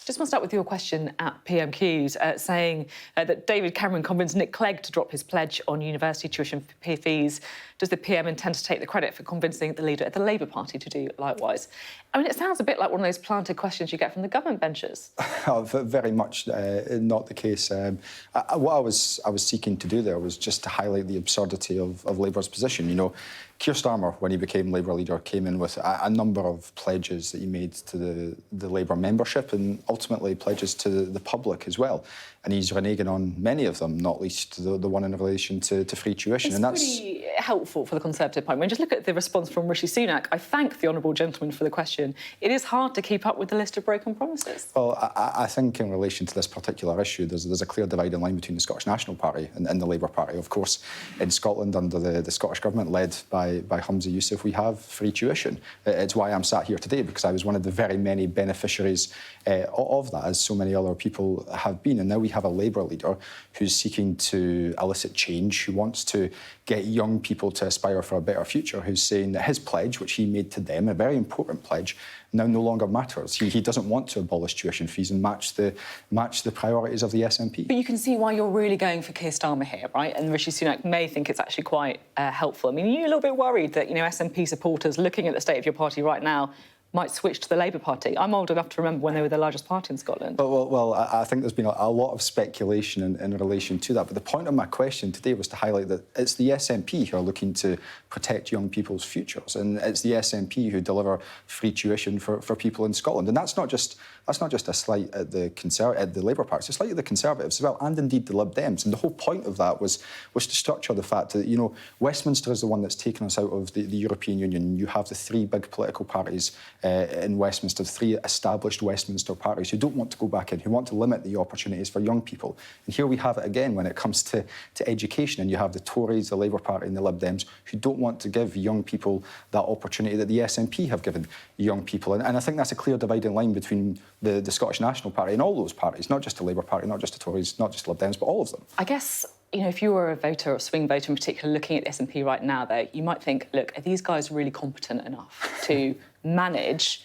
Just want to start with your question at PMQs, saying that David Cameron convinced Nick Clegg to drop his pledge on university tuition fees. Does the PM intend to take the credit for convincing the leader of the Labour Party to do likewise? I mean, it sounds a bit like one of those planted questions you get from the government benches. Very much not the case. What I was seeking to do there was just to highlight the absurdity of Labour's position. You know, Keir Starmer, when he became Labour leader, came in with a number of pledges that he made to the Labour membership and ultimately pledges to the public as well. And he's reneging on many of them, not least the one in relation to free tuition. It's and that's pretty helpful for the Conservative Party. I mean, just look at the response from Rishi Sunak. I thank the honourable gentleman for the question. It is hard to keep up with the list of broken promises. Well, I think in relation to this particular issue, there's a clear dividing line between the Scottish National Party and the Labour Party. Of course, in Scotland, under the Scottish Government, led by Humza Yousaf, we have free tuition. It's why I'm sat here today, because I was one of the very many beneficiaries of that, as so many other people have been. And now we have a Labour leader who's seeking to elicit change, who wants to get young people to aspire for a better future, who's saying that his pledge, which he made to them, a very important pledge, now no longer matters. He doesn't want to abolish tuition fees and match the priorities of the SNP. But you can see why you're really going for Keir Starmer here, right? And Rishi Sunak may think it's actually quite helpful. I mean, are you a little bit worried that, you know, SNP supporters looking at the state of your party right now might switch to the Labour Party? I'm old enough to remember when they were the largest party in Scotland. Well, I think there's been a lot of speculation in relation to that. But the point of my question today was to highlight that it's the SNP who are looking to protect young people's futures, and it's the SNP who deliver free tuition for people in Scotland. And that's not just a slight at the Labour Party, it's a slight at the Conservatives as well, and indeed the Lib Dems. And the whole point of that was to structure the fact that, you know, Westminster is the one that's taken us out of the European Union. You have the three big political parties in Westminster, three established Westminster parties who don't want to go back in, who want to limit the opportunities for young people. And here we have it again when it comes to education, and you have the Tories, the Labour Party and the Lib Dems who don't want to give young people that opportunity that the SNP have given young people. And I think that's a clear dividing line between the Scottish National Party and all those parties, not just the Labour Party, not just the Tories, not just the Lib Dems, but all of them. I guess, you know, if you were a voter or a swing voter in particular looking at the SNP right now, though, you might think, look, are these guys really competent enough to manage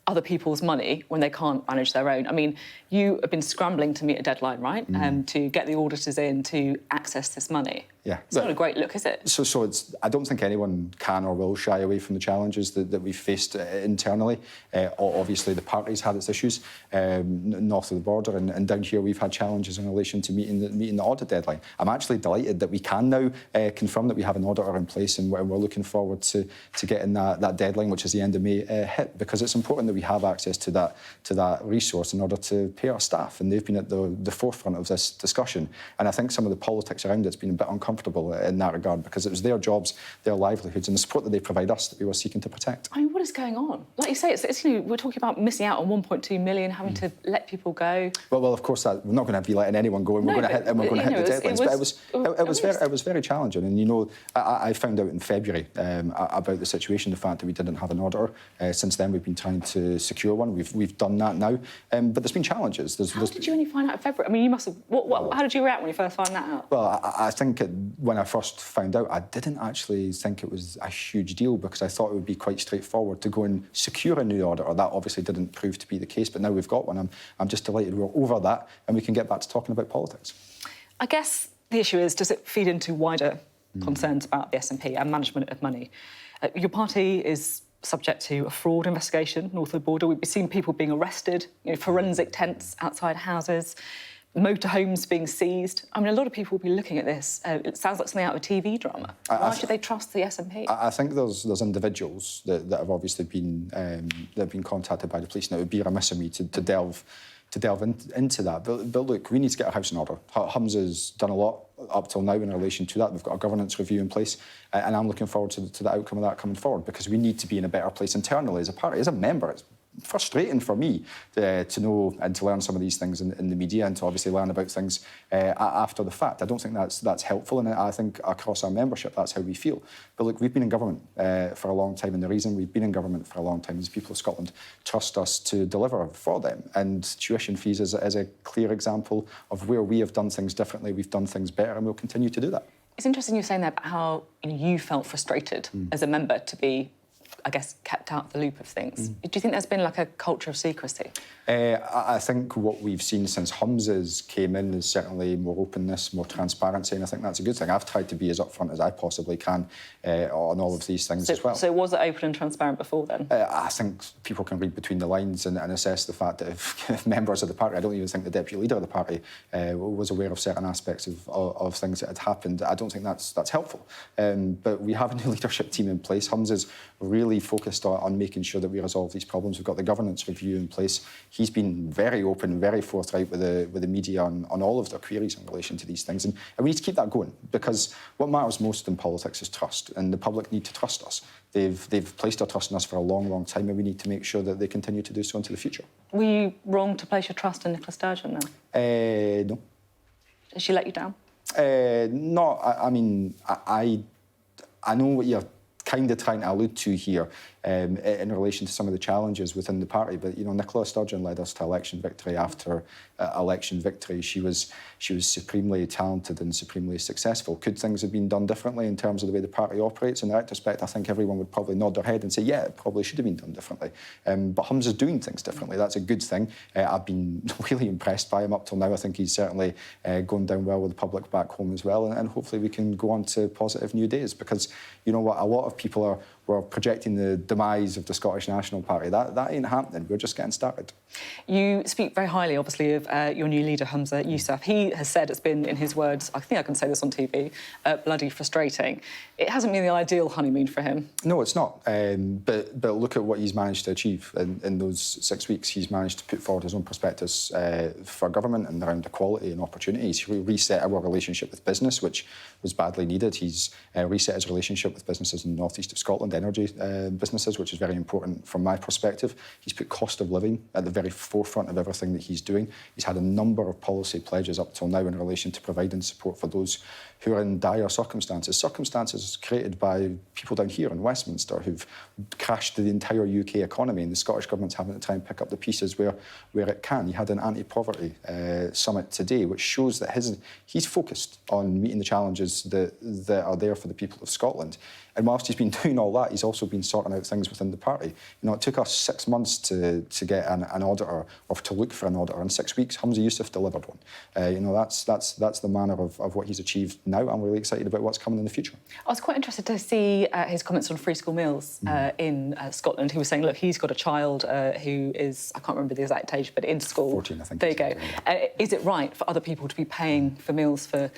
other people's money when they can't manage their own? I mean, you have been scrambling to meet a deadline, right? To get the auditors in to access this money. Yeah. It's not a great look, is it? So I don't think anyone can or will shy away from the challenges that we've faced internally. Obviously, the party's had its issues north of the border, and down here we've had challenges in relation to meeting the audit deadline. I'm actually delighted that we can now confirm that we have an auditor in place, and we're looking forward to getting that deadline, which is the end of May, hit, because it's important that we have access to that resource in order to pay our staff, and they've been at the forefront of this discussion. And I think some of the politics around it's been a bit uncomfortable in that regard, because it was their jobs, their livelihoods and the support that they provide us that we were seeking to protect. I mean, what is going on? Like you say, it's you know, we're talking about missing out on 1.2 million, having to let people go. Well, of course, we're not going to be letting anyone go, and we're going to hit the deadlines. But it was very challenging, and you know, I found out in February about the situation, the fact that we didn't have an auditor. Since then, we've been trying to secure one. We've done that now, but there's been challenges. How did you only find out in February? I mean, you must have. How did you react when you first found that out? Well, I think when I first found out, I didn't actually think it was a huge deal, because I thought it would be quite straightforward to go and secure a new auditor. That obviously didn't prove to be the case, but now we've got one. I'm just delighted we're over that, and we can get back to talking about politics. I guess the issue is, does it feed into wider concerns about the SNP and management of money? Your party is subject to a fraud investigation north of the border. We've seen people being arrested, you know, forensic tents outside houses, motorhomes being seized. I mean, a lot of people will be looking at this. It sounds like something out of a TV drama. Why should they trust the SNP? I think there's individuals that have obviously been contacted by the police, and it would be remiss of me to delve into that. But look, we need to get our house in order. Humza's done a lot up till now in relation to that. We've got a governance review in place, and I'm looking forward to the outcome of that coming forward, because we need to be in a better place internally as a party, as a member. It's frustrating for me to know and to learn some of these things in the media, and to obviously learn about things after the fact. I don't think that's helpful, and I think across our membership that's how we feel. But look, we've been in government for a long time, and the reason we've been in government for a long time is people of Scotland trust us to deliver for them. And tuition fees is a clear example of where we have done things differently, we've done things better, and we'll continue to do that. It's interesting you're saying that about how you felt frustrated as a member to be I guess, kept out of the loop of things. Do you think there's been like a culture of secrecy? I think what we've seen since Humza's came in is certainly more openness, more transparency, and I think that's a good thing. I've tried to be as upfront as I possibly can on all of these things as well. So was it open and transparent before then? I think people can read between the lines and assess the fact that if members of the party, I don't even think the deputy leader of the party was aware of certain aspects of things that had happened. I don't think that's helpful. But we have a new leadership team in place. Humza's really focused on making sure that we resolve these problems. We've got the governance review in place. He's been very open, very forthright with the media on all of their queries in relation to these things. And we need to keep that going, because what matters most in politics is trust, and the public need to trust us. They've placed their trust in us for a long, long time, and we need to make sure that they continue to do so into the future. Were you wrong to place your trust in Nicola Sturgeon then? No. Did she let you down? No, I know what you're kind of trying to allude to here in relation to some of the challenges within the party, but Nicola Sturgeon led us to election victory after election victory. She was supremely talented and supremely successful. Could things have been done differently in terms of the way the party operates? In that respect, I think everyone would probably nod their head and say, yeah, it probably should have been done differently. But Humza's doing things differently. That's a good thing. I've been really impressed by him up till now. I think he's certainly going down well with the public back home as well, and hopefully we can go on to positive new days, because you know what, a lot of people were projecting the demise of the Scottish National Party. That ain't happening. We're just getting started. You speak very highly, obviously, of your new leader, Humza Yousaf. He has said it's been, in his words, I think I can say this on TV, bloody frustrating. It hasn't been the ideal honeymoon for him. No, it's not. But look at what he's managed to achieve in those 6 weeks. He's managed to put forward his own perspectives for government and around equality and opportunities. He reset our relationship with business, which was badly needed. He's reset his relationship with businesses in the north east of Scotland, energy businesses, which is very important from my perspective. He's put cost of living at the very forefront of everything that he's doing. He's had a number of policy pledges up till now in relation to providing support for those who are in dire circumstances created by people down here in Westminster who've crashed the entire UK economy, and the Scottish Government's having to try and pick up the pieces where it can. He had an anti-poverty summit today, which shows that he's focused on meeting the challenges that are there for the people of Scotland. And whilst he's been doing all that, he's also been sorting out things within the party. It took us 6 months to get an auditor, or to look for an auditor. In 6 weeks, Humza Yousaf delivered one. That's the manner of what he's achieved now. I'm really excited about what's coming in the future. I was quite interested to see his comments on free school meals in Scotland. He was saying, look, he's got a child who is, I can't remember the exact age, but in school. 14, I think. There you go. Is it right for other people to be paying for meals for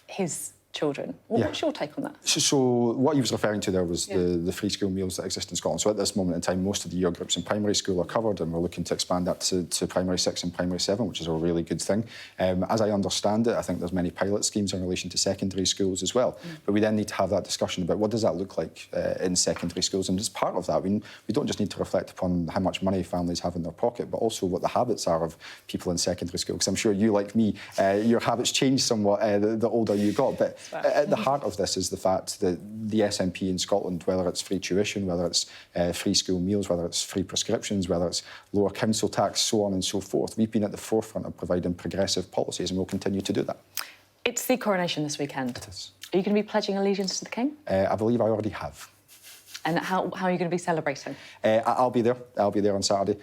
his children? What's your take on that? So what he was referring to there was the free school meals that exist in Scotland. So at this moment in time, most of the year groups in primary school are covered, and we're looking to expand that to primary 6 and primary 7, which is a really good thing. As I understand it, I think there's many pilot schemes in relation to secondary schools as well. But we then need to have that discussion about what does that look like in secondary schools. And as part of that, we don't just need to reflect upon how much money families have in their pocket, but also what the habits are of people in secondary school. Because I'm sure you, like me, your habits change somewhat the older you got. But at the heart of this is the fact that the SNP in Scotland, whether it's free tuition, whether it's free school meals, whether it's free prescriptions, whether it's lower council tax, so on and so forth, we've been at the forefront of providing progressive policies, and we'll continue to do that. It's the coronation this weekend. It is. Are you going to be pledging allegiance to the King? I believe I already have. And how are you going to be celebrating? I'll be there. I'll be there on Saturday.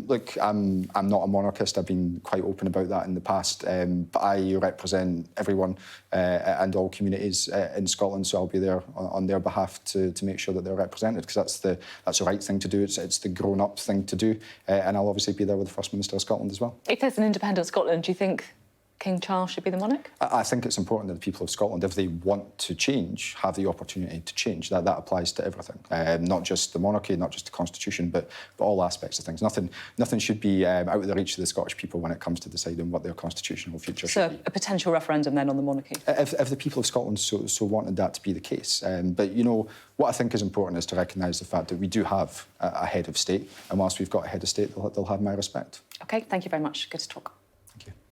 Look, I'm not a monarchist. I've been quite open about that in the past. But I represent everyone and all communities in Scotland, so I'll be there on their behalf to make sure that they're represented, because that's the right thing to do. It's the grown-up thing to do. And I'll obviously be there with the First Minister of Scotland as well. If there's an independent Scotland, do you think King Charles should be the monarch? I think it's important that the people of Scotland, if they want to change, have the opportunity to change. That applies to everything, not just the monarchy, not just the constitution, but all aspects of things. Nothing should be out of the reach of the Scottish people when it comes to deciding what their constitutional future should be. So a potential referendum then on the monarchy? If the people of Scotland so wanted that to be the case. But what I think is important is to recognise the fact that we do have a head of state, and whilst we've got a head of state, they'll have my respect. OK, thank you very much. Good to talk.